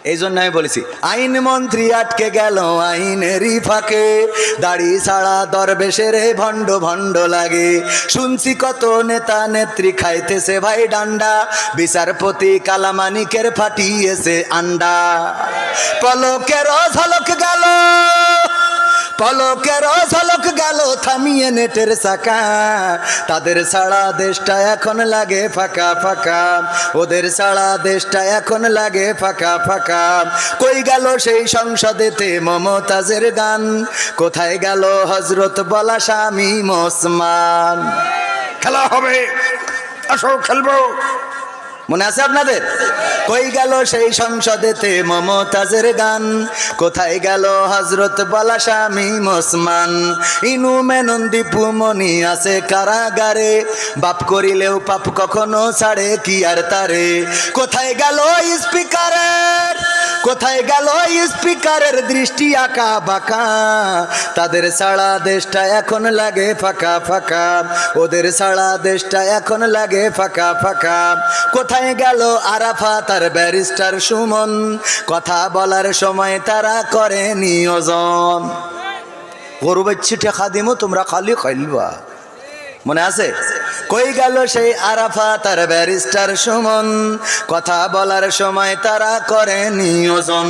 এই জন্য আমি বলেছি আইন মন্ত্রী আটকে গেল আইনেরই ফাঁকে, দাড়ি ছাড়া দরবেশের ভণ্ড ভণ্ড লাগে। শুনছি কত নেতা নেত্রী খাইতেছে ভাই ডান্ডা, বিচারপতি কালামানিকের ফাটিয়েছে আন্ডা। পলকের ঝলক গেল, পলকের ঝলক গেল থামিয়ে নেটের চাকা, তাদের ছাড়া দেশটা এখন লাগে ফাঁকা ফাঁকা, ওদের ছাড়া দেশটা এখন লাগে ফাঁকা ফাঁকা। কই গেল সেই সংসদেতে মমতাজের গান, কোথায় গেল হজরত বলা স্বামী ওসমান? খেলা হবে, আসো খেলবো, মনে আছে আপনাদের? কই গেল সেই সংসদেতে মমতাজের গান, কোথায় গেল হজরত বলা স্বামী ওসমান? ইনু মেনন দীপু মনি আছে কারাগারে, বাপ করিলেও পাপ কখনো ছাড়ে কি আর তারে। কোথায় গেল স্পিকারের, কোথায় গেল স্পিকারের দৃষ্টি আঁকা বাঁকা, তাদের ছাড়া দেশটা এখন লাগে ফাঁকা ফাঁকা, ওদের ছাড়া দেশটা এখন লাগে ফাঁকা ফাঁকা। কোথায় গেল আরাফাত আর ব্যারিস্টার সুমন, কথা বলার সময় তারা করে নিয়োজন। গরু বাচ্চি টেকা দিমো তোমরা খালি খাইলবা, মনে আছে? কই গেল সেই আরাফাত আর ব্যারিস্টার সুমন, কথা বলার সময় তারা করে নিয়োজন।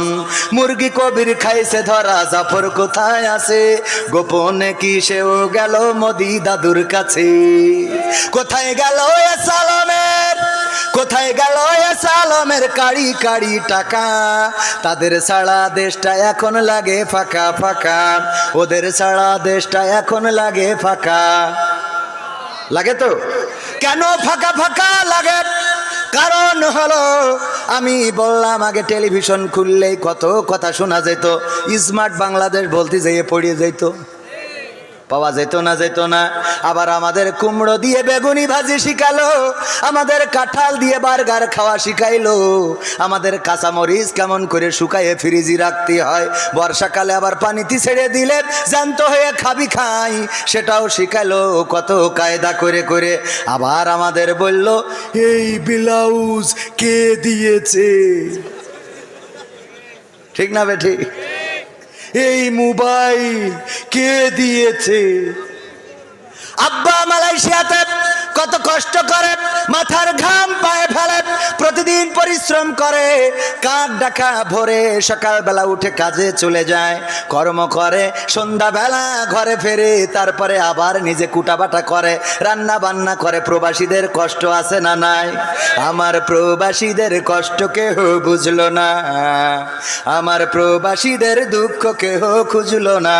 মুরগি কবির খাইছে ধরা, জাফর কোথায় আছে? গোপনে কি সেও গেল মোদি দাদুর কাছে? কোথায় গেল এ সালামের, কোথায় গেল এ সালামের কাড়ি কাড়ি টাকা, তাদের ছাড়া দেশটা এখন লাগে ফাঁকা ফাঁকা, ওদের ছাড়া দেশটা এখন লাগে ফাঁকা। লাগে তো? কেন ফাঁকা ফাঁকা লাগে? কারণ হলো আমি বললাম আগে টেলিভিশন খুললেই কত কথা শোনা যেত, স্মার্ট বাংলাদেশ বলতে যেয়ে পড়িয়ে যেত, পাওয়া যেত না, যেত না। আবার আমাদের কুমড়ো দিয়ে বেগুনি ভাজি শিখালো, আমাদের কাঁঠাল দিয়ে বার্গার খাওয়া শিখাইলো, আমাদের কাঁচামরিচ কেমন করে শুকায়ে ফ্রিজে রাখতে হয়, বর্ষাকালে আবার পানিতে ছেড়ে দিলে জ্যান্ত হয়ে খাবি খাই, সেটাও শিখাইলো কত কায়দা করে করে। আবার আমাদের বলল এই ব্লাউজ কে দিয়েছে, ঠিক না বেঠি? এই মোবাইল কে দিয়েছে? আব্বা মালয়েশিয়াতে কত কষ্ট করে, মাথার ঘাম পায়ে ফেলে, প্রতিদিন পরিশ্রম করে, কাক ডাকা ভোরে সকালবেলা উঠে কাজে চলে যায়, কর্ম করে, সন্ধ্যাবেলা ঘরে ফেরে, তারপরে আবার নিজে কুটাবাটা করে, রান্না বান্না করে। প্রবাসীদের কষ্ট আছে না নাই? আমার প্রবাসীদের কষ্ট কেহ বুঝলো না, আমার প্রবাসীদের দুঃখ কেহ খুঁজলো না।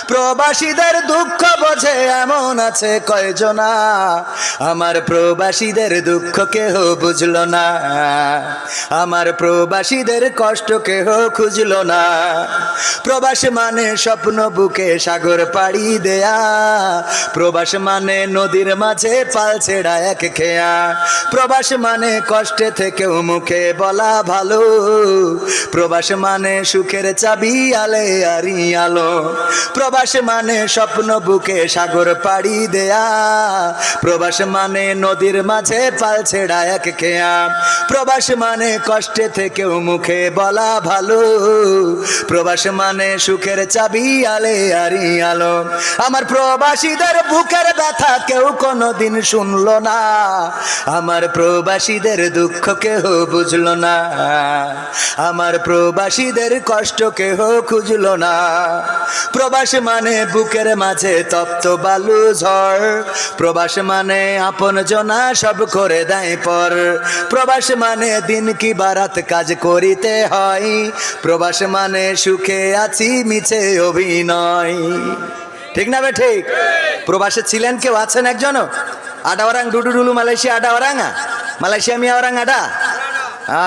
প্রবাসীদের দুঃখ বোঝে এমন আছে কয়জনা, আমার প্রবাসীদের দুঃখ কেহ বুঝলো না, আমার প্রবাসীদের কষ্ট কেহ খুঁজলো না। প্রবাস মানে স্বপ্ন বুকে সাগর পাড়ি দেয়া, প্রবাস মানে নদীর মাঝে পাল ছেড়া এক খেয়া, প্রবাস মানে কষ্টে থেকেও মুখে বলা ভালো, প্রবাস মানে সুখের চাবি আলে আরি আলো, প্রবাস মানে স্বপ্ন বুকে সাগর পাড়ি দেয়া, প্রবাস মানে নদীর মাঝে পাল ছেড়া এক খেয়া, প্রবাস মানে কষ্টে থেকেও মুখে বলা ভালো, প্রবাস মানে সুখের চাবি আলে আরি আলো। আমার প্রবাসীদের বুকের ব্যথা কেউ কোনোদিন শুনলো না, আমার প্রবাসীদের দুঃখ কেহ বুঝলো না, আমার প্রবাসীদের কষ্ট কেহ খুঁজলো না। প্রবাস মানে বুকের মাঝে তপ্ত বালু ঝড়, প্রবাস মানে আপন জনা সব করে দেয় পর, প্রবাস মানে দিন কি বারাত কাজ করিতে হয়, প্রবাস মানে সুখে আছি মিছে অভিনয়, ঠিক না বে ঠিক? প্রবাসে ছিলেন কেউ, আছেন একজনও? ada orang dulu Malaysia, ada orang nggak? Malaysia mi orang ada?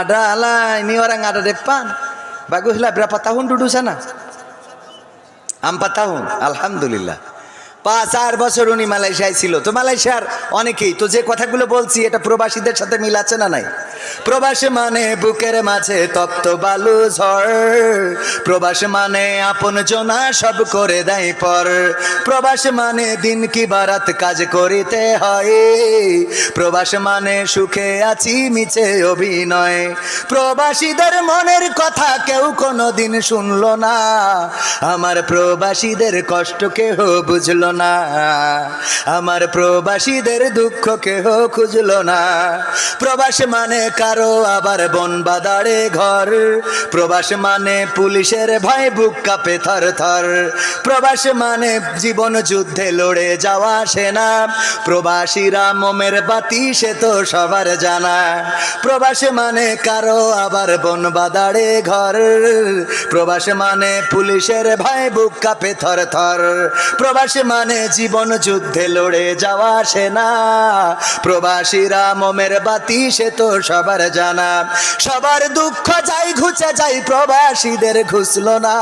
Ada lah, ini orang ada depan. Baguslah, berapa tahun duduk sana? 4 tahun, alhamdulillah। 5-4 বছর উনি মালয়েশিয়ায় ছিল। তো মালয়েশিয়ার অনেকেই তো যে কথাগুলো বলছি এটা প্রবাসীদের সাথে মিল আছে না নাই? প্রবাস মানে বুকের মাঝে তপ্ত বালু ঝড়, প্রবাস মানে আপন জনা সব করে দেয় পর, প্রবাস মানে দিন কি বারাত কাজ করিতে হয়, প্রবাস মানে সুখে আছি মিছে অভিনয়। প্রবাসীদের মনের কথা কেউ কোনোদিন শুনলো না, আমার প্রবাসীদের কষ্ট কেহ বুঝলো না, আমার প্রবাসীদের দুঃখ কেহ খুঁজলো না। প্রবাস মানে কারো আবার বন বাদারে ঘর, প্রবাস মানে পুলিশের ভয় বুক কাঁপে থর থর, প্রবাস মানে জীবন যুদ্ধে লড়ে যাওয়া সেনা, প্রবাসীরা মোমের বাতি সে তো সবার জানা। প্রবাস মানে কারো আবার বন বাদারে ঘর, প্রবাস মানে পুলিশের ভয় বুক কাঁপে থর থর, প্রবাস মানে জীবন যুদ্ধে লড়ে যাওয়া সেনা, প্রবাসীরা মোমের বাতি সে তো সবার জানা। সবার দুঃখ যাই ঘুচে যাই প্রবাসীদের ঘুষলো না,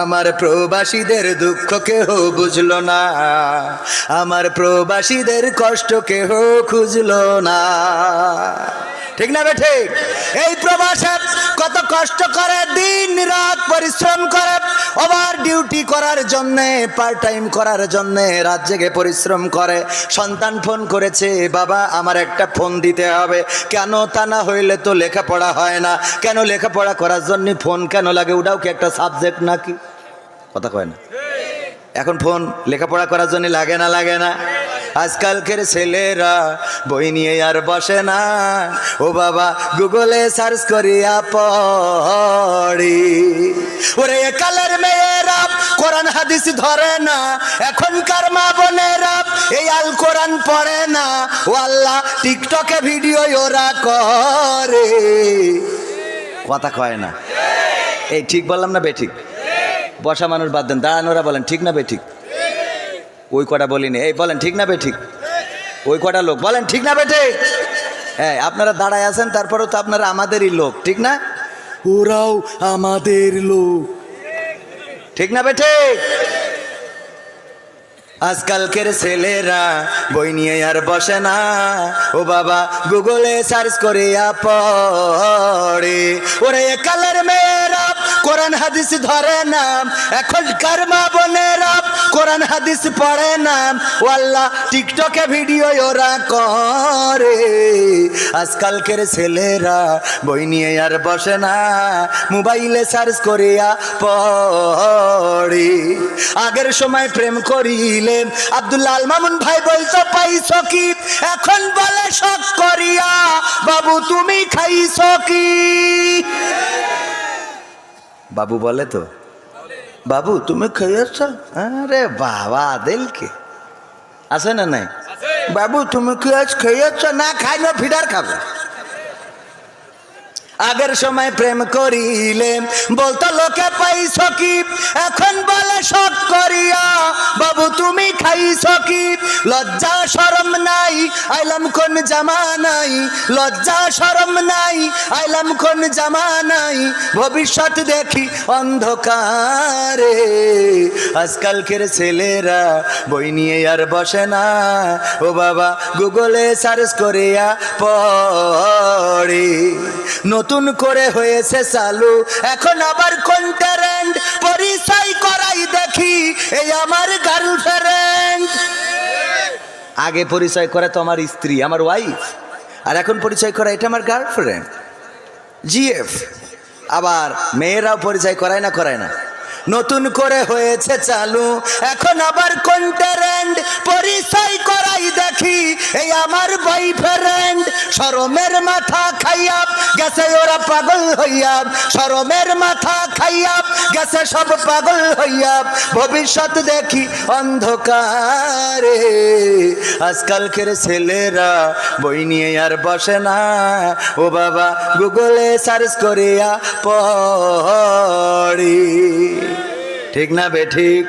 আমার প্রবাসীদের দুঃখ কেহ বুঝলো না, আমার প্রবাসীদের কষ্ট কেহ খুঁজলো না। ঠিক না বেঠে? এই প্রবাসে কত কষ্ট করে, দিন রাত পরিশ্রম করে, ওভার ডিউটি করার জন্যে, পার্ট টাইম করার জন্যে রাত জেগে পরিশ্রম করে। সন্তান ফোন করেছে, বাবা আমার একটা ফোন দিতে হবে। কেন? তা না হইলে তো লেখাপড়া হয় না। কেন? লেখাপড়া করার জন্য ফোন কেন লাগে? ওটাও কি একটা সাবজেক্ট নাকি? কথা কয় না। এখন ফোন লেখাপড়া করার জন্য লাগে না? লাগে না? আজকালকের ছেলেরা বই নিয়ে আর বসে না, ও বাবা গুগলে সার্চ করিয়া পড়ি। ওরে কালের মেয়েরা কোরআন হাদিস ধরে না, এখনকার মা বোনেরা এই আল কোরআন পড়ে না, ও আল্লাহ টিকটকে ভিডিও ওরা করে। কথা কয় না। এই ঠিক বললাম না বেঠিক? বসা মানুষ বাদ দেন, দাঁড়ানোরা বলেন ঠিক না বেঠিক? ওই কটা বলিনি, এই বলেন ঠিক না বেঠিক? ওই কটা লোক বলেন ঠিক না বেঠিক? হ্যাঁ, আপনারা দাঁড়ায় আছেন, তারপরেও তো আপনারা আমাদেরই লোক, ঠিক না? ওরাও আমাদের লোক, ঠিক না বেঠিক? আজকালকের ছেলেরা বই নিয়ে আর বসে না, ও বাবা গুগলে সার্চ করিয়া পড়ে। ওরে কালের মেয়েরা কোরআন হাদিস ধরে না, এখনকার মা বোনেরা কোরআন হাদিস পড়ে না, ও আল্লাহ টিকটকে ভিডিও ওরা করে। আজকালকের ছেলেরা বই নিয়ে আর বসে না, মোবাইলে সার্চ করিয়া পড়ে। আগের সময় প্রেম করিলে আব্দুল্লাহ আল মামুন ভাই বলতো পাইছো কি, এখন বলে শখ করিয়া বাবু তুমি খাইছো কি। বাবু বলে তো, বাবু তুমি খাইয়েছ? আরে বাবা দিলকে আছে না নাই? বাবু তুমি কি আজ খাইয়েছ? না খাইলে ফিডার খাবে। আগের সময় প্রেম করিলে বলতো লোকে পাইছো কি, এখন বলে শখ করিয়া বাবু তুমি খাইছো কি। লজ্জা শরম নাই, আইলাম কোন জামানাই, লজ্জা শরম নাই, আইলাম কোন জামানাই, ভবিষ্যৎ দেখি অন্ধকারে। আজকালকের ছেলেরা বই নিয়ে আর বসে না, ও বাবা গুগলে সার্চ করিয়া পড়ে। নতুন করে হয়েছে চালু এখন আবার কোন ট্রেন্ড, পরিচয় করাই দেখি এই আমার গার্লফ্রেন্ড। আগে পরিচয় করে তো আমার স্ত্রী, আমার ওয়াইফ, আর এখন পরিচয় করা এটা আমার গার্লফ্রেন্ড, জিএফ। আবার মেয়েরাও পরিচয় করায় না? করায় না? নতুন করে হয়েছে চালু এখন আবার কোন ট্রেন্ড, পরিচয় করাই দেখি এই আমার বয়ফ্রেন্ড। শরমের মাথা খাইয়া গেছে ওরা পাগল হইয়া, শরমের মাথা খাইয়া গেছে সব পাগল হইয়া, ভবিষ্যৎ দেখি অন্ধকারে। আজকালকের ছেলেরা বই নিয়ে আর বসে না, ও বাবা গুগলে সার্চ করিয়া পড়ি। ঠিক না বেঠিক?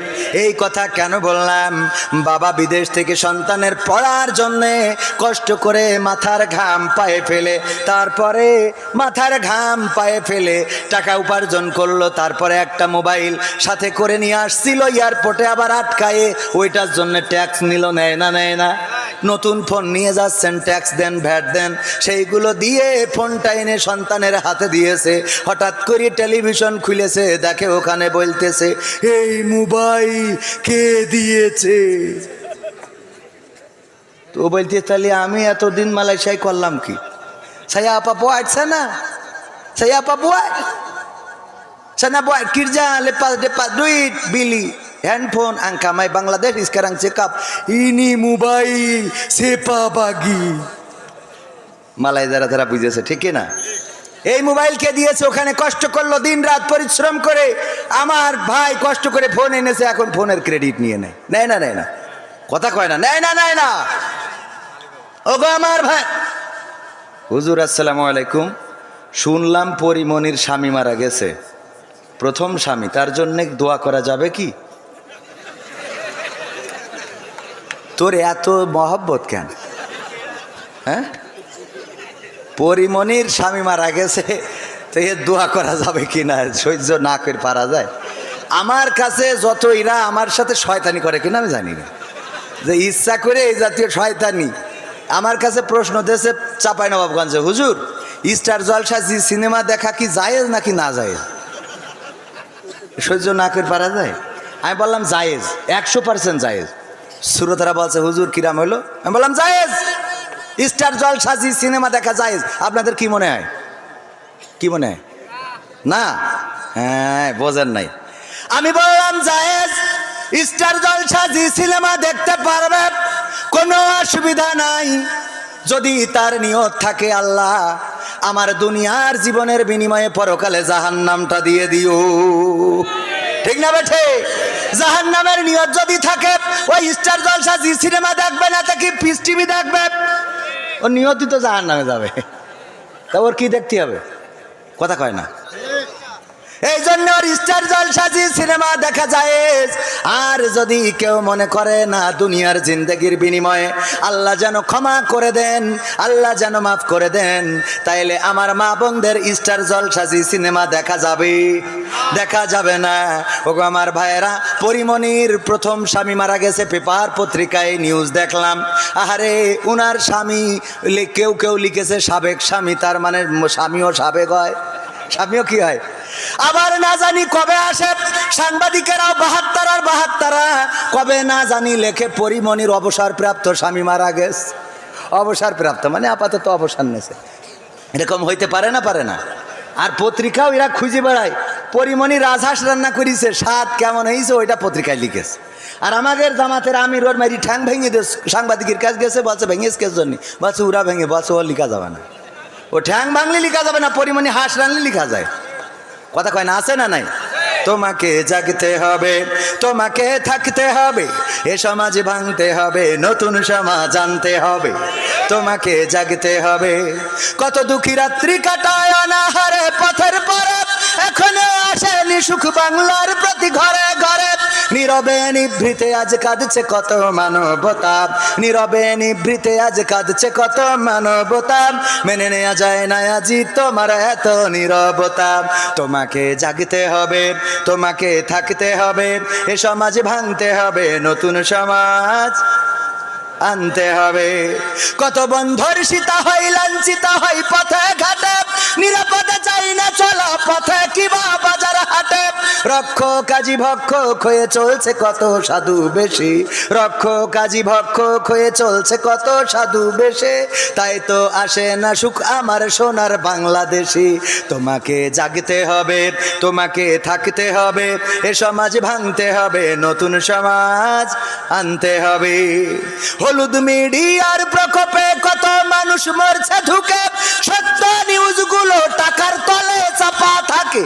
এই কথা কেন বললাম? বাবা বিদেশ থেকে সন্তানের পড়ার জন্যে কষ্ট করে মাথার ঘাম পায়ে ফেলে, তারপরে মাথার ঘাম পায়ে ফেলে টাকা উপার্জন করলো, তারপরে একটা মোবাইল সাথে করে নিয়ে আসছিল এয়ারপোর্টে, আবার আটকায়ে ওইটার জন্য ট্যাক্স নিল। নেয় না? নেয় না? নতুন ফোন নিয়ে যাচ্ছেন, ট্যাক্স দেন, ভ্যাট দেন, সেইগুলো দিয়ে ফোনটা এনে সন্তানের হাতে দিয়েছে। হঠাৎ করে টেলিভিশন খুলেছে, দেখে ওখানে বলতেছে এই মোবাইল কে দিয়েছে। তো বলতে তাহলে আমি এতদিন মালয়েশিয়ায় করলাম কি? saya apa buat sana? Saya apa buat? Sana buat kerja, lepas dapat duit beli handphone. Angka mai Bangladesh sekarang cakap ini mobile siapa bagi? মালাই যারা তারা বুঝেছে, ঠিক না? এই মোবাইল কে দিয়েছে? ওখানে কষ্ট করলো, দিন রাত পরিশ্রম করে আমার ভাই কষ্ট করে ফোন এনেছে, এখন ফোনের ক্রেডিট নিয়ে নেয়। নেয় না, নেয় না, কথা কয় না, নেয় না, নেয় না। ওগো আমার ভাই, হুজুর আসসালামু আলাইকুম, শুনলাম পরিমণির স্বামী মারা গেছে, প্রথম স্বামী, তার জন্য দোয়া করা যাবে কি? তোর এত মহব্বত কেন? হ্যাঁ, পরিমণির স্বামী মারা গেছে, তো এর দোয়া করা যাবে কি না? সহ্য না করে পারা যায়? আমার কাছে যত এরা আমার সাথে শয়তানি করে কিনা আমি জানি না, যে ইচ্ছা করে এই জাতীয় শয়তানি আমার কাছে প্রশ্ন দিয়েছে চাঁপাইনবাবগঞ্জে, হুজুর স্টার জলসা জি সিনেমা দেখা কি জায়েজ নাকি না জায়েজ? সহ্য না করে পারা যায়? আমি বললাম জায়েজ, 100% জায়েজ। শ্রোতারা বলছে হুজুর কিরাম হইলো? আমি বললাম জায়েজ, স্টার জলসা জি সিনেমা দেখা জায়েজ। আপনাদের কি মনে হয়? কি মনে হয়? না, হ্যাঁ বোঝেন নাই। আমি বললাম জায়েজ, স্টার জলসা জি সিনেমা দেখতে পারবে, কোনো অসুবিধা নাই, যদি তার নিয়ত থাকে আল্লাহ আমার দুনিয়ার জীবনের বিনিময়ে পরকালে জাহান্নামটা দিয়ে দিও। ঠিক না বেঠে? জাহান্নামের নিয়ত যদি থাকে, ওই স্টার জলসা জি সিনেমা দেখবে না, তা কি পিস টিভি দেখবে? ও নিয়তই তো জাহান্নামে যাবে, তা ওর কি দেখতে হবে? কথা কয় না। এই জন্য স্টার জলসা জি সিনেমা দেখা যায়। আর যদি কেউ মনে করে না দুনিয়ার জিন্দগির বিনিময়ে আল্লাহ যেন ক্ষমা করে দেন, আল্লাহ যেন মাফ করে দেন, তাইলে আমার মা বোনদের স্টার জলসা জি সিনেমা দেখা যাবে? দেখা যাবে না। ওগো আমার ভাইয়েরা, পরিমণির প্রথম স্বামী মারা গেছে, পেপার পত্রিকায় নিউজ দেখলাম। আহারে উনার স্বামী, কেউ কেউ লিখেছে সাবেক স্বামী, তার মানে স্বামীও সাবেক হয়, স্বামীও কি হয়? আবার না জানি কবে আসে সাংবাদিকেরাও 72 আর 72 কবে না জানি লেখে পরিমণির অবসরপ্রাপ্ত স্বামী মারা গেছে। অবসরপ্রাপ্ত মানে আপাতত অবসর নেছে, এরকম হইতে পারে না? পারে না। আর পত্রিকাও এরা খুঁজে বেড়ায়, পরিমণি রাজহাঁস রান্না করেছে, স্বাদ কেমন হয়েছে ওইটা পত্রিকায় লিখেছে। আর আমাদের জামাতের আমির ওর মারি ঠ্যাং ভেঙে দিয়ে সাংবাদিকের কাছে গেছে, বলছে ভেঙেছে কেস জন্য, বলছে ওরা ভেঙে, বলছে ও লিখা যাবে না, ও ঠ্যাং ভাঙলে লিখা যাবে না, পরিমণি হাঁস রানলে লিখা যায়। কথা কয় না? আছে না নাই? তোমাকে জাগতে হবে, তোমাকে থাকতে হবে, এ সমাজ ভাঙতে হবে, নতুন সমাজ আনতে হবে, তোমাকে জাগতে হবে। কত দুঃখী রাত্রি কাটায় অনাহারে পথের পরে, এখনো আসেনি সুখ বাংলার প্রতি ঘরে ঘরে। নীরবে নিভৃতে আজ কাঁদছে কত মানবতা, নীরবে নিভৃতে আজ কাঁদছে কত মানবতা, মেনে নেওয়া যায় না আজি তোমার এত নীরবতা। তোমাকে জাগতে হবে, তোমাকে থাকতে হবে, এ সমাজ ভাঙতে হবে, নতুন সমাজ আনতে হবে। কত বন্ধুর সীতা হয় লাঞ্ছিত হয় পথে ঘাটে, নিরাপদে চাই না চলা পথে কিবা বাজার হাটে। রক্ষ কাজী ভক্ষক হয়ে চলছে কত সাধু বেশি, রক্ষ কাজী ভক্ষক হয়ে চলছে কত সাধু বেশে, তাই তো আসে না সুখ আমার সোনার বাংলাদেশি। তোমাকে জাগতে হবে, তোমাকে থাকতে হবে, এ সমাজ ভাঙতে হবে, নতুন সমাজ আনতে হবে। হলুদ মিডিয়ার প্রকোপে কত মানুষ মরছে ঢুকে, সত্য নিউজগুলো টাকার তলে চাপা থাকে।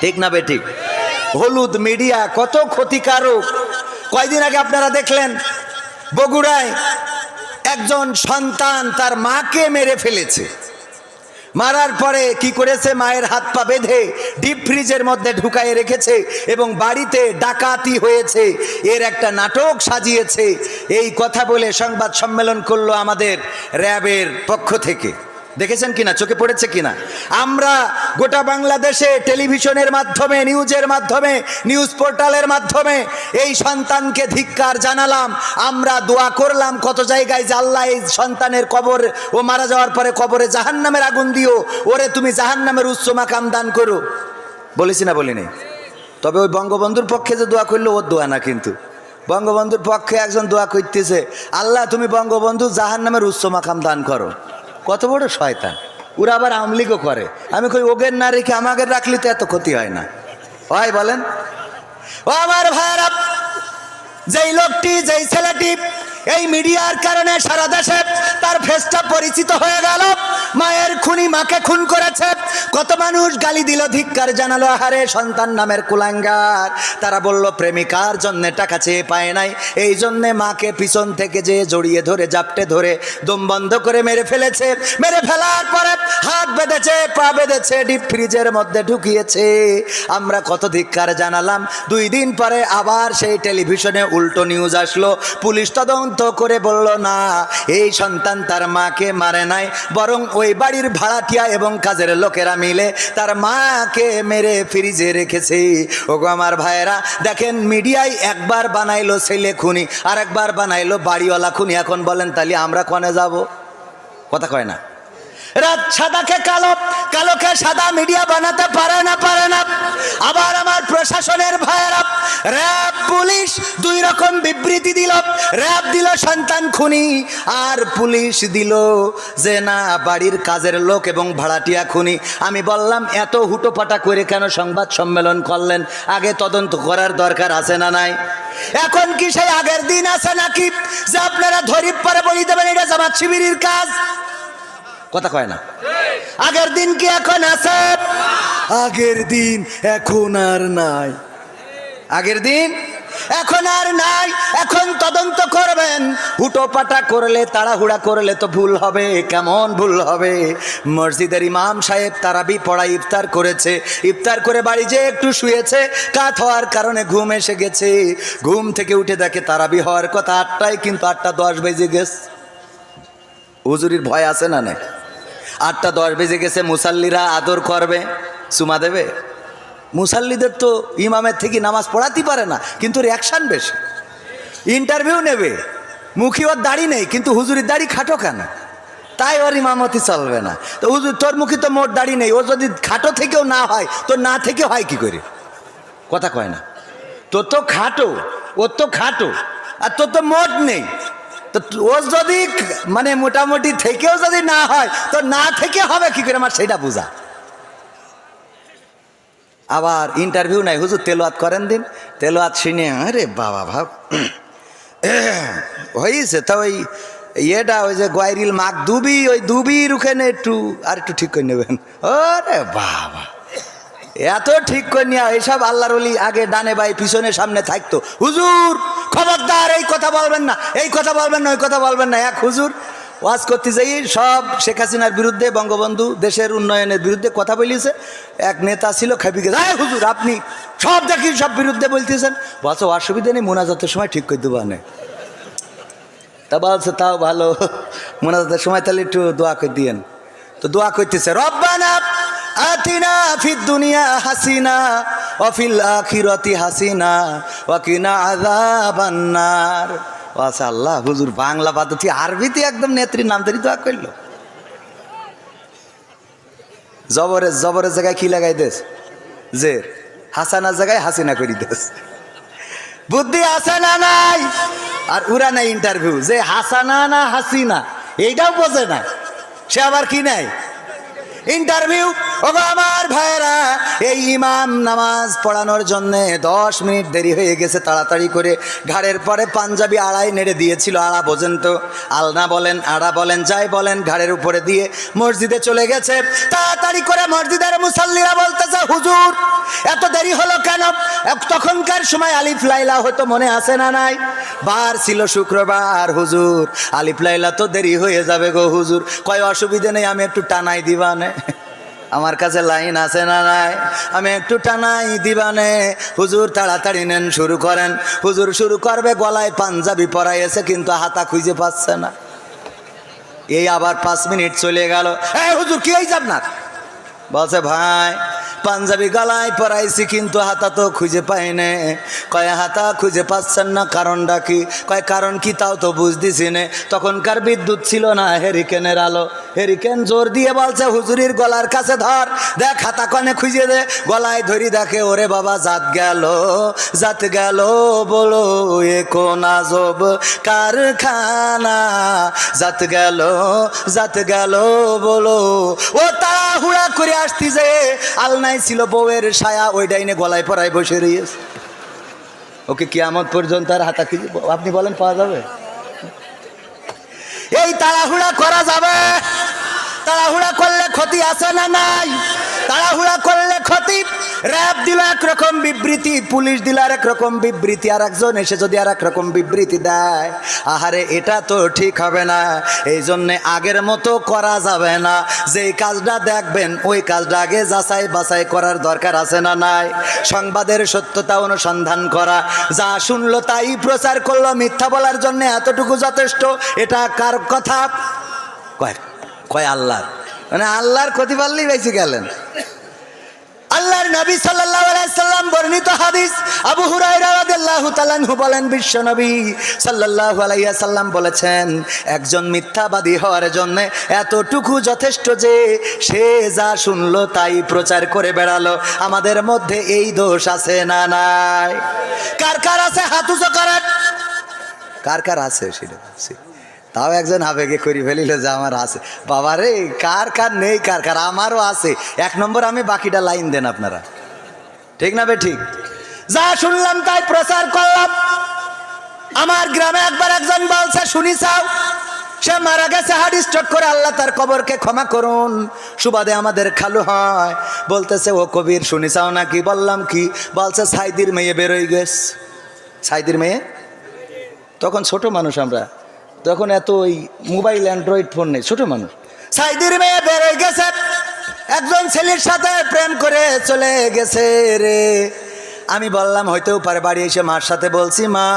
ঠিক না বেঠিক? হলুদ মিডিয়া কত ক্ষতিকারক। কয়দিন আগে আপনারা দেখলেন বগুড়ায় একজন সন্তান তার মাকে মেরে ফেলেছে। মারার পরে কি করেছে? মায়ের হাত পা বেঁধে ডিপ ফ্রিজের মধ্যে ঢুকায় রেখেছে এবং বাড়িতে ডাকাতি হয়েছে, এর একটা নাটক সাজিয়েছে। এই কথা বলে সংবাদ সম্মেলন করলো আমাদের র্যাবের পক্ষ থেকে। দেখেছেন কিনা, চোখে পড়েছে কিনা? আমরা গোটা বাংলাদেশে টেলিভিশনের মাধ্যমে, নিউজের মাধ্যমে, নিউজ পোর্টালের মাধ্যমে এই সন্তানকে ধিক্কার জানালাম, আমরা দোয়া করলাম কত জায়গায় যে আল্লাহ এই সন্তানের কবর, ও মারা যাওয়ার পরে কবরে জাহান্নামের আগুন দিও, ওরে তুমি জাহান্নামের উচ্চ মাকাম দান করো, বলেছি না বলিনি? তবে ওই বঙ্গবন্ধুর পক্ষে যে দোয়া করলো ওর দোয়া না, কিন্তু বঙ্গবন্ধুর পক্ষে একজন দোয়া করতেছে, আল্লাহ তুমি বঙ্গবন্ধু জাহান্নামের উচ্চ মাকাম দান করো। কত বড় শয়তান! ওরা আবার আমলিগও করে। আমি কই ওগের না রেখে আমাদের রাখলে তো এত ক্ষতি হয় না, হয় বলেন? ও আমার ভাইরা, যেই লোকটি, যেই ছেলেটি এই মিডিয়ার কারণে সারা দেশে তার ফেসটা পরিচিত হয়ে গেল, মায়ের খুনি মাকে খুন করেছে, কত মানুষ গালি দিল, ধিক্কার জানালো, আহারে সন্তান নামের কুলাঙ্গার। তারা বলল প্রেমিকার জন্য টাকা চেয়ে পায় নাই, এই জন্যে মাকে পিছন থেকে যে জড়িয়ে ধরে জাপটে ধরে দম বন্ধ করে মেরে ফেলেছে। মেরে ফেলার পরে হাত বেঁধেছে, পা বেঁধেছে, ডিপ ফ্রিজের মধ্যে ঢুকিয়েছে। আমরা কত ধিক্কার জানালাম। 2 দিন পরে আবার সেই টেলিভিশনে উল্টো নিউজ আসলো, পুলিশ তদন্ত করে বলল না, এই সন্তান তার মাকে মারে নাই, বরং ওই বাড়ির ভাড়াটিয়া এবং কাজের লোকেরা মিলে তার মাকে মেরে ফ্রিজে রেখেছে। ওগো আমার ভাইয়েরা, দেখেন মিডিয়ায় একবার বানাইলো ছেলে খুনি, আর একবার বানাইলো বাড়িওয়ালা খুনি। এখন বলেন তাহলে আমরা কনে যাব? কথা কয় না। রাত সাদাকে কালো, কালোকে সাদা মিডিয়া বানাতে পারে না, পারে না। আবার আমার প্রশাসনের ভাইয়েরা, র্যাব পুলিশ 2 রকম বিবৃতি দিল। র্যাব দিল সন্তান খুনি, আর পুলিশ দিল যে না, বাড়ির কাজের লোক এবং ভাড়াটিয়া খুনি। আমি বললাম এত হুটোপাটা করে কেন সংবাদ সম্মেলন করলেন? আগে তদন্ত করার দরকার আছে না নাই? এখন কি সেই আগের দিন আছে নাকি যে আপনারা ধরিপ পরে বলি দেবেন এটা জামাত শিবিরের কাজ? কথা কয় না। আগের দিন কি এখন আছে? আগের দিন এখন আর নাই, আগের দিন এখন আর নাই। এখন তদন্ত করবেন। হুটোপাটা করলে, তাড়াহুড়া করলে তো ভুল হবে। কেমন ভুল হবে? মসজিদের ইমাম সাহেব তারাবি পড়ায় ইফতার করেছে, ইফতার করে বাড়ি যেয়ে একটু শুয়েছে, কাত হওয়ার কারণে ঘুম এসে গেছে। ঘুম থেকে উঠে দেখে তারাবি হওয়ার কথা 8টায়, কিন্তু 8:10 বেজে গেছে। হুজুরির ভয় আছে না নাই? 8:10 বেজে গেছে। মুসাল্লিরা আদর করবে, চুমা দেবে। মুসাল্লিদের তো ইমামের থেকে নামাজ পড়াতেই পারে না, কিন্তু রিয়াকশান বেশি। ইন্টারভিউ নেবে, মুখী ওর দাড়ি নেই, কিন্তু হুজুরির দাড়ি খাটো কেন? তাই ওর ইমামতি চলবে না। তো হুজুর তোর মুখী তো মোট দাড়ি নেই, ও যদি খাটো থেকেও না হয়, তো না থেকে হয় কি করে? কথা কয় না। তোর তো খাটো, ওর তো খাটো, আর তোর তো মোট নেই। তো ও যদি মানে মোটামুটি থেকেও যদি না হয়, তো না থেকে হবে কি করে? আমার সেটা বোঝা। আবার ইন্টারভিউ নাই, হুজুর তেলাওয়াত করেন দিন। তেলাওয়াত শুনে আরে বাবা ভাব হয়েছে। তা ওই ইয়েটা, ওই যে গোয়াইরিল মাক দুবি, ওই দুবির ওখানে একটু আর একটু ঠিক করে নেবেন। ওরে বাবা, এত ঠিক করে নিয়ে এইসব আল্লাহর ওলি আগে ডানে বাই পিছনে সামনে থাকতো। হুজুর খবরদার, এই কথা বলবেন না, এই কথা বলবেন না, ওই কথা বলবেন না। এক হুজুর ওয়াজ করতে যাই সব শেখ হাসিনার বিরুদ্ধে, বঙ্গবন্ধু দেশের উন্নয়নের বিরুদ্ধে কথা বলিয়েছে। এক নেতা ছিল, খেপি গেছে, হ্যাঁ হুজুর আপনি সব দেখি সব বিরুদ্ধে বলতেছেন। বলছে অসুবিধা নেই, মোনাজাতের সময় ঠিক করে দেবো না। তা বলছে তাও ভালো, মোনাজাতের সময় তাহলে একটু দোয়া করে দিয়েন। তো দোয়া করতেছে, রব্বানা আতিনা ফিদ দুনিয়া হাসিনা ওয়া ফিল আখিরাতি হাসিনা ওয়া কিনা আযাবান নার। আচ্ছা আল্লাহ, হুজুর বাংলা পদ্ধতি আরবিতে একদম নেত্রীর নাম ধরে দোয়া করলো। জবরের জবরের জায়গায় কি লাগাই দেস? জের। হাসানার জায়গায় হাসিনা করি দেস। বুদ্ধি আছে না নাই? আর উরা নাই ইন্টারভিউ যে হাসানা না হাসিনা, এইটাও বোঝে না। সে আবার কি নাই ইন্টারভিউ। ওগো আমার ভাইয়েরা, এই ইমাম নামাজ পড়ানোর জন্যে 10 মিনিট দেরি হয়ে গেছে। তাড়াতাড়ি করে ঘাড়ের পরে পাঞ্জাবি আড়াই নেড়ে দিয়েছিল। আড়া বোঝেন তো, আলনা বলেন, আড়া বলেন, যাই বলেন, ঘাড়ের উপরে দিয়ে মসজিদে চলে গেছে। তাড়াতাড়ি করে মসজিদের মুসাল্লিরা বলতেছে, হুজুর এত দেরি হলো কেন? তখনকার সময় আলিফ লাইলা হতো, মনে আছে না নাই? বার ছিল শুক্রবার। হুজুর আলিফ লাইলা তো দেরি হয়ে যাবে গো হুজুর। কয় অসুবিধে নেই, আমি একটু টানাই দিবানে, আমার কাছে লাইন আছে না নাই, আমি একটু টানাই দিবানে। হুজুর তাড়াতাড়ি নেন, শুরু করেন। হুজুর শুরু করবে, গলায় পাঞ্জাবি পরাইছে, কিন্তু হাতা খুঁজে পাচ্ছে না। এই আবার 5 মিনিট চলে গেল। এই হুজুর কি এই আপনার? বলছে ভাই পাঞ্জাবি গলায় পরাইছি কিন্তু হাতা তো খুঁজে পাই না। কয় হাতা খুঁজে পাচ্ছেন না, কারণটা কি? কয় কারণ কি তাও তো বুঝতেছি না। তখনকার বিদ্যুৎ ছিল না, হেরিকেনের আলো। হেরিকেন জোর দিয়ে বলছে হুজুরির গলার কাছে ধর, দেখ হাতা কনে খুঁজে দে। গলায় ধরি দেখে ওরে বাবা জাত গেল বলো এ কোন আজব কারখানা। জাত গেল বলো। ও তাড়াহুড়া করে আসতি যে আলনায় ছিল বউয়ের ছায়া, ওই ডাইনে গলায় পরায় বসে রয়েছে। ওকে কিয়ামত পর্যন্ত আর হাতা খুঁজে আপনি বলেন পাওয়া যাবে? এই তাড়াহুড়া করা যাবে? তাড়াহুড়া করলে ক্ষতি আছে না নাই? তাড়াহুড়া করলে ক্ষতি। র্যাব দিল একরকম বিবৃতি, পুলিশ দিল আর একরকম বিবৃতি, আর একজন এসে যদি আর একরকম বিবৃতি দেয়, আহারে এটা তো ঠিক হবে না। এই জন্যে আগের মতো করা যাবে না। যেই কাজটা দেখবেন ওই কাজটা আগে যাচাই বাছাই করার দরকার আছে না নাই? সংবাদের সত্যতা অনুসন্ধান করা, যা শুনলো তাই প্রচার করলো, মিথ্যা বলার জন্য এতটুকু যথেষ্ট। এটা কার কথা? কয় আল্লাহর। মানে আল্লাহর ক্ষতি পারলেই বেঁচে গেলেন। আল্লাহর নবী সাল্লাল্লাহু আলাইহি সাল্লাম বর্ণিত হাদিস, আবু হুরায়রা রাদিয়াল্লাহু তাআলা আনহু বলেন, বিশ্ব নবী সাল্লাল্লাহু আলাইহি সাল্লাম বলেছেন, একজন মিথ্যাবাদী হওয়ার জন্য এতটুকু যথেষ্ট যে সে যা শুনলো তাই প্রচার করে বেড়ালো। আমাদের মধ্যে এই দোষ আছে না নাই? কার কার আছে হাত উঁচু করেন। কার কার আছে সেটা বলছি। তাও একজন আবেগে করি ফেলিল যে আমার আছে। বাবারে কার কার নেই, কার কার আমারও আছে। 1 নম্বর আমি, বাকিটা লাইন দেন আপনারা। ঠিক না বে ঠিক? যা শুনলাম তাই প্রচার করলাম। আমার গ্রামে একবার একজন বলছে শুনি চাও, সে মারা গেছে হার্ট স্ট্রোক করে, আল্লাহ তার কবরকে ক্ষমা করুন। সুবাদে আমাদের খালু হয়, বলতেছে ও কবির শুনি চাও নাকি? বললাম কি? বলছে সাইদির মেয়ে বেরোই গেছে। সাইদির মেয়ে? তখন ছোট মানুষ আমরা, তখন এত ওই মোবাইল অ্যান্ড্রয়েড ফোন নেই, ছোট মানুষ। সাইদির মেয়ে বেরোয় গেছে, একজন ছেলের সাথে প্রেম করে চলে গেছে রে। আমি বললাম হইতেও পারে। বাড়ি এসে মার সাথে বলছি, মা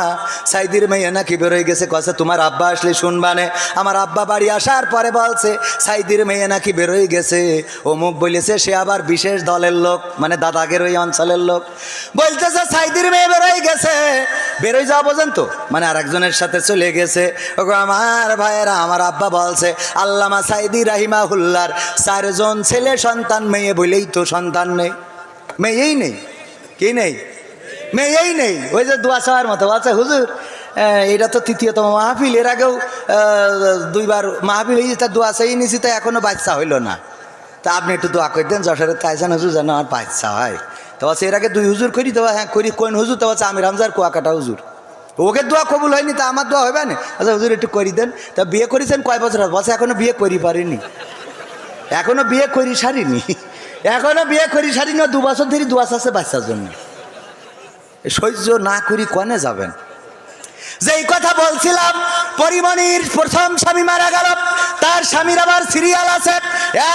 সাইদির মেয়ে নাকি বেরোয় গেছে। কছে তোমার আব্বা আসলে শুনবানে। আমার আব্বা বাড়ি আসার পরে বলছে সাইদির মেয়ে নাকি বেরোয় গেছে, অমুক বলেছে, সে আবার বিশেষ দলের লোক, মানে দাদাগের ওই অঞ্চলের লোক। বলতেছে সাইদির মেয়ে বেরোয় গেছে। বেরোয় যাওয়া বোঝেন তো, মানে আর একজনের সাথে চলে গেছে। ওগো আমার ভাইয়েরা, আমার আব্বা বলছে আল্লামা সাইদি রাহিমাহুল্লাহর 4 জন ছেলে সন্তান, মেয়ে বলেই তো সন্তান নেই। মেয়েই নেই। কি নেই? মেয়েই নেই। ওই যে দোয়া চাওয়ার মতো আছে, হুজুর এটা তো 3য়তম মাহফিল, এর আগেও 2বার মাহফিল হয়েছে, তার দোয়া চাই নিছি, তা এখনো বাচ্চা হইল না। তা আপনি একটু দোয়া করে দেন, যশোরের তাইসান হুজুর যেন আমার বাচ্চা হয়। তো আছে এর আগে 2 হুজুর করি, তো হ্যাঁ করি। কোন হুজুর? তো আছে আমি রামজার কুয়াকাটা হুজুর। ওকে দোয়া কবুল হয়নি, তা আমার দোয়া হবে না? আচ্ছা হুজুর একটু করি দেন। তা বিয়ে করেছেন কয় বছর? বলছে এখনো বিয়ে করি পারিনি, এখনো বিয়ে করি সারিনি, এখনো বিয়ে করি সারিনি। 2 বছর ধরে দোয়া আছে বাচ্চার জন্য। সহ্য না করি কনে যাবেন? যেই কথা বলছিলাম, পরিমণির প্রথম স্বামী মারা গেল, তার স্বামীর আবার সিরিয়াল আছে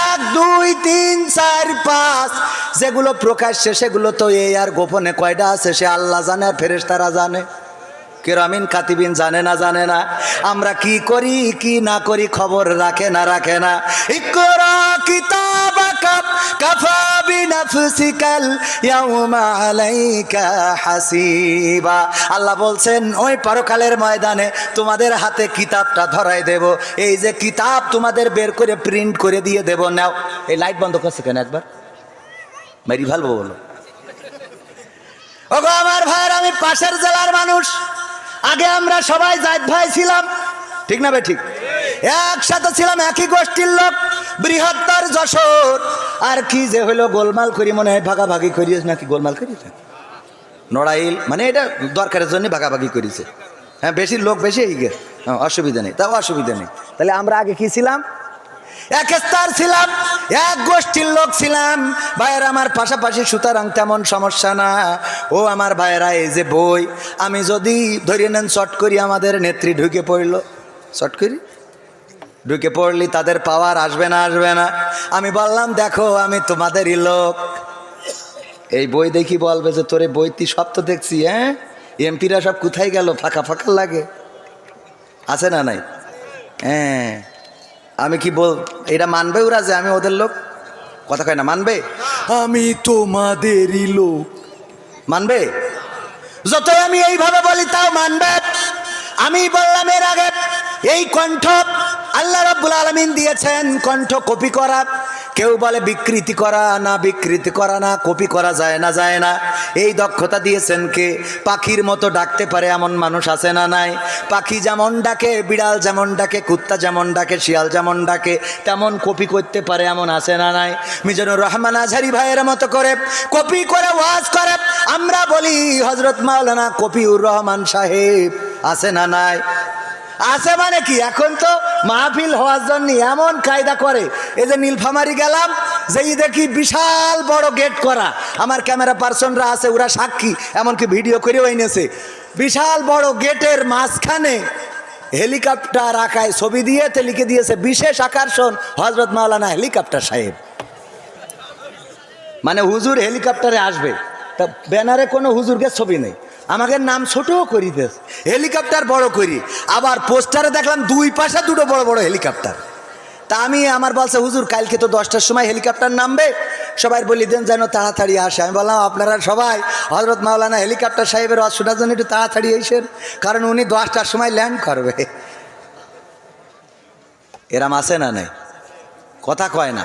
1 2 3 4 5। যেগুলো প্রকাশ্যে সেগুলো তো এই, আর গোপনে কয়টা আছে সে আল্লাহ জানে আর ফেরেশতারা জানে। কিরামিন কাতিবিন জানে না? আমরা কি করি কি না করি খবর রাখে না। ইকরা কিতাবাকা কাফা বিনাফসিকাল ইয়াউমা আলাইকা হাসিবা। আল্লাহ বলছেন ওই পরকালের ময়দানে তোমাদের হাতে কিতাবটা ধরাই দেব। এই যে কিতাব তোমাদের বের করে প্রিন্ট করে দিয়ে দেব। নাও। এই লাইট বন্ধ করছে কেন? একবার মেরি ভালো বলো। ওগো আমার ভাইয়ের, আমি পাশের জেলার মানুষ। আগে আমরা সবাই জায়েদ ভাই ছিলাম, ঠিক না বে ঠিক? একসাথে ছিলাম, একই গোষ্ঠীর লোক, বৃহত্তর যশোর। আর কি যে হলো গোলমাল করি, মনে হয় ভাগাভাগি করিস নাকি? গোলমাল করিয়েছে নড়াইল, মানে এটা দরকারের জন্য ভাগাভাগি করেছে। হ্যাঁ বেশি লোক বেশি এই গে, অসুবিধা নেই, তাও অসুবিধা নেই। তাহলে আমরা আগে কি ছিলাম? এক স্তর ছিলাম, এক গোষ্ঠীর লোক ছিলাম ভাইয়ের আমার পাশাপাশি। সুতরাং তেমন সমস্যা না। ও আমার ভাইয়েরা, এই যে বই, আমি যদি ধরে নেন চট করি আমাদের নেত্রী ঢুকে পড়ল, চট করি ঢুকে পড়লি, তাদের পাওয়ার আসবে না? আমি বললাম দেখো আমি তোমাদেরই লোক। এই বই দেখি বলবে যে তোরে বই তুই সব তো দেখছি, হ্যাঁ এমপিরা সব কোথায় গেল? ফাঁকা লাগে, আছে না নাই? হ্যাঁ আমি কি বল, এটা মানবে ওরা যে আমি ওদের লোক? কথা কয় না, মানবে? আমি তোমাদেরই লোক, মানবে? যতই আমি এইভাবে বলি তাও মানবে? আমি বললাম এর আগে, এই কণ্ঠ আল্লাহ রাব্বুল আলামিন দিয়েছেন কণ্ঠ কপি করা। কেউ বলে বিকৃতি করা, না বিকৃতি করা না, কপি করা যায় না, যায় না। এই দক্ষতা দিয়েছেন কে? পাখির মতো ডাকতে পারে এমন মানুষ আছে না নাই? পাখি যেমন ডাকে, বিড়াল যেমন ডাকে, কুত্তা যেমন ডাকে, শিয়াল যেমন ডাকে, তেমন কপি করতে পারে এমন আছে না নাই? মিজানুর রহমান আজহারী ভাইয়ের মতো করে কপি করে ওয়াজ করে। আমরা বলি হযরত মাওলানা কপিউর রহমান সাহেব আছে না নাই? আছে মানে কি, এখন তো মাহফিল হওয়ার জন্য এমন কায়দা করে। এই যে নীলফামারী গেলাম, যেই দেখি বিশাল বড় গেট করা, আমার ক্যামেরা পার্সনরা আছে, ওরা সাক্ষী, এমনকি ভিডিও করেও এনেছে। বিশাল বড় গেটের মাঝখানে হেলিকপ্টার আঁকায় ছবি দিয়ে লিখে দিয়েছে বিশেষ আকর্ষণ হযরত মাওলানা হেলিকপ্টার সাহেব। মানে হুজুর হেলিকপ্টারে আসবে, তা ব্যানারে কোনো হুজুরকে ছবি নেই, আমাদের নাম ছোট করি দেশ, হেলিকপ্টার বড় করি। আবার পোস্টারে দেখলাম দুই পাশে দুটো বড় বড় হেলিকপ্টার। তা আমি আমার বলছে হুজুর কালকে তো 10টার সময় হেলিকপ্টার নামবে, সবাই বলি দেন যেন তাড়াতাড়ি আসে। আমি বললাম আপনারা সবাই হযরত মাওলানা হেলিকপ্টার সাহেবের ওয়াজ শোনার জন্য একটু তাড়াতাড়ি এসেন, কারণ উনি 10টার সময় ল্যান্ড করবে। এরাম আছে না নাই? কথা কয় না।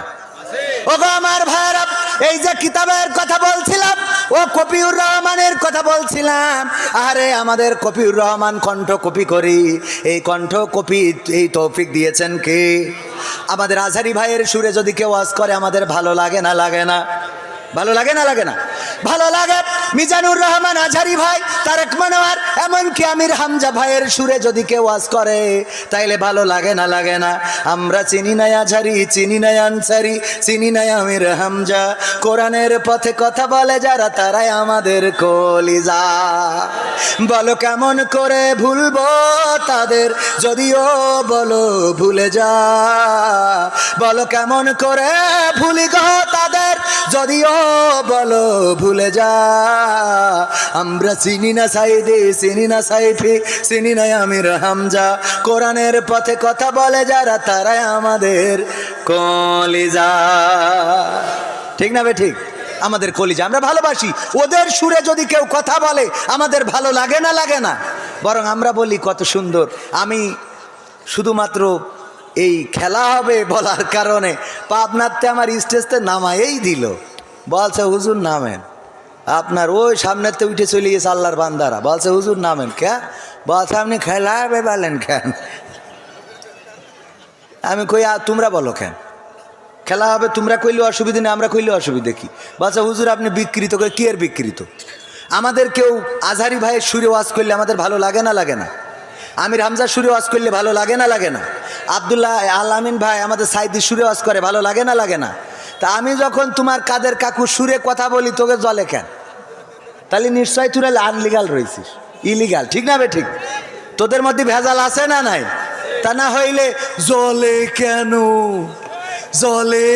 ও গো আমার ভাইরা, এই যে কিতাবের কথা বলছিলাম, ও কপিউর রহমানের কথা বলছিলাম। আরে আমাদের কপিউর রহমান কণ্ঠ কপি করি, এই কণ্ঠ কপি এই তৌফিক দিয়েছেন কে? আমাদের আজহারী ভাইয়ের সুরে যদি কেউ ওয়াজ করে আমাদের ভালো লাগে না, লাগে না? ভালো লাগে না, লাগে না? ভালো লাগে। মিজানুর রহমান আজহারী ভাই, তারেক মনোয়ার, এমনকি আমির হামজা ভাইয়ের সুরে যদি কেউ ওয়াজ করে তাইলে ভালো লাগে না, লাগে না? আমরা চিনি না আজহারী, চিনি না আনসারী, চিনি না আমির হামজা, কোরআনের পথে কথা বলে যারা তারাই আমাদের কলিজা। বলো কেমন করে ভুলবো তাদের, যদিও বলো ভুলে যা। বলো কেমন করে ভুলি গো তাদের, যদিও বলো ভুলে যা। আমরা চিনি না সাইদি, চিনি না সাইফি, চিনি না আমির হামজা, কোরআনের পথে কথা বলে যারা তারাই আমাদের কলিজা। ঠিক না বে ঠিক? আমাদের কলিজা, আমরা ভালোবাসি। ওদের সুরে যদি কেউ কথা বলে আমাদের ভালো লাগে না, লাগে না? বরং আমরা বলি কত সুন্দর। আমি শুধুমাত্র এই খেলা হবে বলার কারণে পাবনাতে আমার স্টেজতে নামায়েই দিল, বলছে হুজুর নামেন। আপনার ওই সামনেতে উঠে চলে গেছে আল্লাহর বান্দারা, বলছে হুজুর নামেন। কে বলছে আপনি খেলা হবে বলেন কেন? আমি কই তোমরা বলো কেন খেলা হবে? তোমরা কইলে অসুবিধা নেই, আমরা কইলে অসুবিধা কি? বলছে হুজুর আপনি বিকৃত করে কি? এর বিকৃত? আমাদের কেউ আজহারী ভাইয়ের সুরে ওয়াজ করলে আমাদের ভালো লাগে না, লাগে না? আমির হামজার সুরে ওয়াজ করলে ভালো লাগে না, লাগে না? আব্দুল্লাহ আল আমিন ভাই আমাদের সাইদির সুরে ওয়াজ করে, ভালো লাগে না, লাগে না? তা আমি যখন তোমার কাদের কাকুর সুরে কথা বলি তোকে জলে কেন? তাহলে নিশ্চয় তুই আনলিগাল রয়েছিস, ইলিগাল। ঠিক না বে ঠিক? তোদের মধ্যে ভেজাল আছে না নাই? তা না হইলে জলে কেন? জলে